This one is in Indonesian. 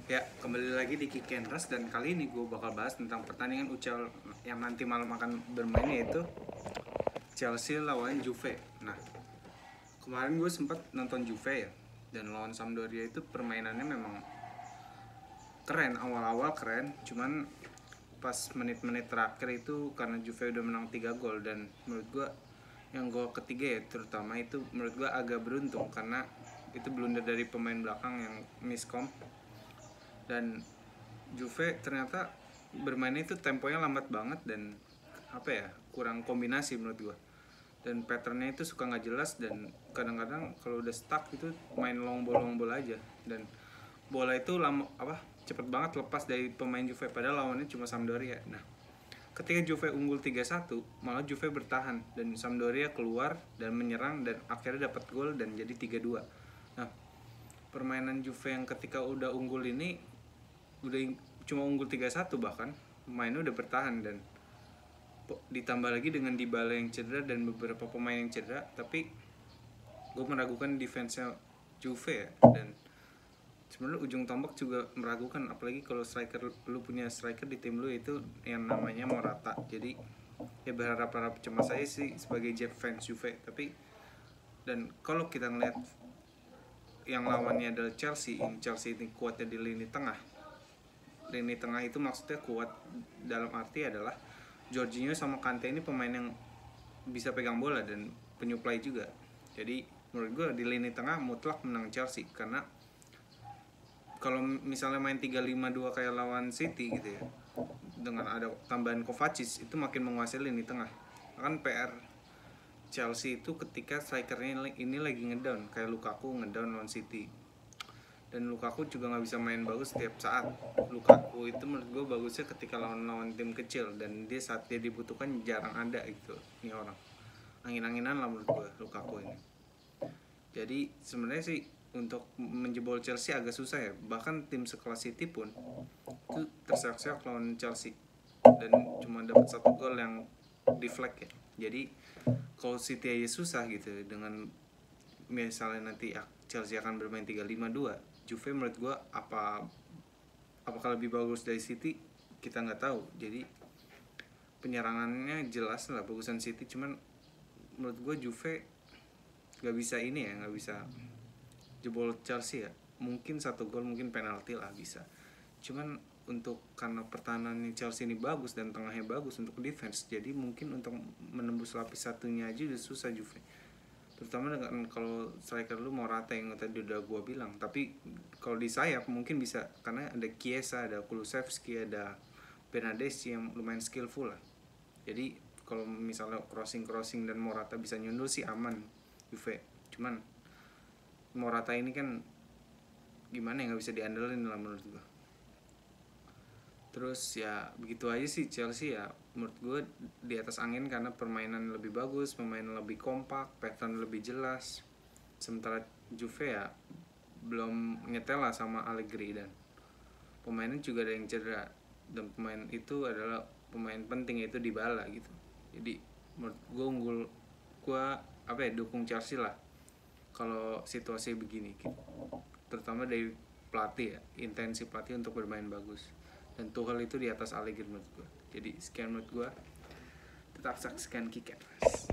Ya, kembali lagi di Kick and Rush dan kali ini gue bakal bahas tentang pertandingan UCL yang nanti malam akan bermain, yaitu Chelsea lawan Juve. Nah, kemarin gue sempat nonton Juve ya, dan lawan Sampdoria itu permainannya memang keren, awal-awal keren, cuman pas menit-menit terakhir itu karena Juve udah menang 3 gol, dan menurut gue yang gol ketiga ya terutama itu menurut gue agak beruntung karena itu blunder dari pemain belakang yang miskom, dan Juve ternyata bermainnya itu temponya lambat banget dan apa ya, kurang kombinasi menurut gua, dan patternnya itu suka nggak jelas, dan kadang-kadang kalau udah stuck itu main long ball aja, dan bola itu lama apa cepet banget lepas dari pemain Juve padahal lawannya cuma Sampdoria. Nah, ketika Juve unggul 3-1 malah Juve bertahan dan Sampdoria keluar dan menyerang dan akhirnya dapat gol dan jadi 3-2. Nah, permainan Juve yang ketika udah unggul ini udah cuma unggul 3-1, bahkan mainnya udah bertahan, dan ditambah lagi dengan Dybala yang cedera dan beberapa pemain yang cedera, tapi gue meragukan defense-nya Juve ya, dan sebenarnya ujung tombak juga meragukan, apalagi kalau striker lu punya striker di tim lu itu yang namanya Morata. Jadi ya berharap cemas saya sih sebagai fans Juve, tapi dan kalau kita ngeliat yang lawannya adalah Chelsea, yang Chelsea ini kuatnya di lini tengah. Lini tengah itu maksudnya kuat dalam arti adalah Jorginho sama Kante ini pemain yang bisa pegang bola dan penyuplai juga. Jadi menurut gue di lini tengah mutlak menang Chelsea, karena kalau misalnya main 3-5-2 kayak lawan City gitu ya, dengan ada tambahan Kovacic itu makin menguasai lini tengah. Kan PR Chelsea itu ketika strikernya ini lagi ngedown, kayak Lukaku ngedown lawan City, dan Lukaku juga nggak bisa main bagus setiap saat. Lukaku itu menurut gue bagusnya ketika lawan tim kecil, dan dia saat dia dibutuhkan jarang ada gitu. Ini orang angin-anginan lah menurut gue Lukaku ini. Jadi sebenarnya sih untuk menjebol Chelsea agak susah ya, bahkan tim sekelas City pun itu terseok-seok lawan Chelsea dan cuma dapat 1 gol yang deflect ya. Jadi kalau City aja susah gitu dengan misalnya nanti Chelsea akan bermain 3-5-2, Juve menurut gue apakah lebih bagus dari City kita nggak tahu. Jadi penyerangannya jelas lah bagusan City, cuman menurut gue Juve nggak bisa ini ya, nggak bisa jebol Chelsea ya. Mungkin 1 gol, mungkin penalti lah bisa, cuman untuk karena pertahanan Chelsea ini bagus dan tengahnya bagus untuk defense, jadi mungkin untuk menembus lapis satunya aja udah susah Juve, terutama dengan kalau striker lu mau rata yang tadi udah gue bilang. Tapi kalau di sayap mungkin bisa karena ada Chiesa, ada Kulusevski, ada Bernadeschi yang lumayan skillful lah. Jadi kalau misalnya crossing dan Morata bisa nyundul sih aman Juve. Cuman Morata ini kan gimana ya, nggak bisa diandelin lah menurut gue. Terus ya begitu aja sih Chelsea ya, menurut gue di atas angin karena permainan lebih bagus, pemain lebih kompak, pattern lebih jelas. Sementara Juve ya belum nyetel lah sama Allegri, dan pemainnya juga ada yang cedera, dan pemain itu adalah pemain penting, yaitu Dybala gitu. Jadi menurut gue dukung Chelsea lah kalau situasi begini gitu. Terutama dari pelatih ya, intensi pelatih untuk bermain bagus, dan Tuchel itu di atas Allegri menurut gue. Jadi sekian menurut gue, tetap saksikan Kick and Rush.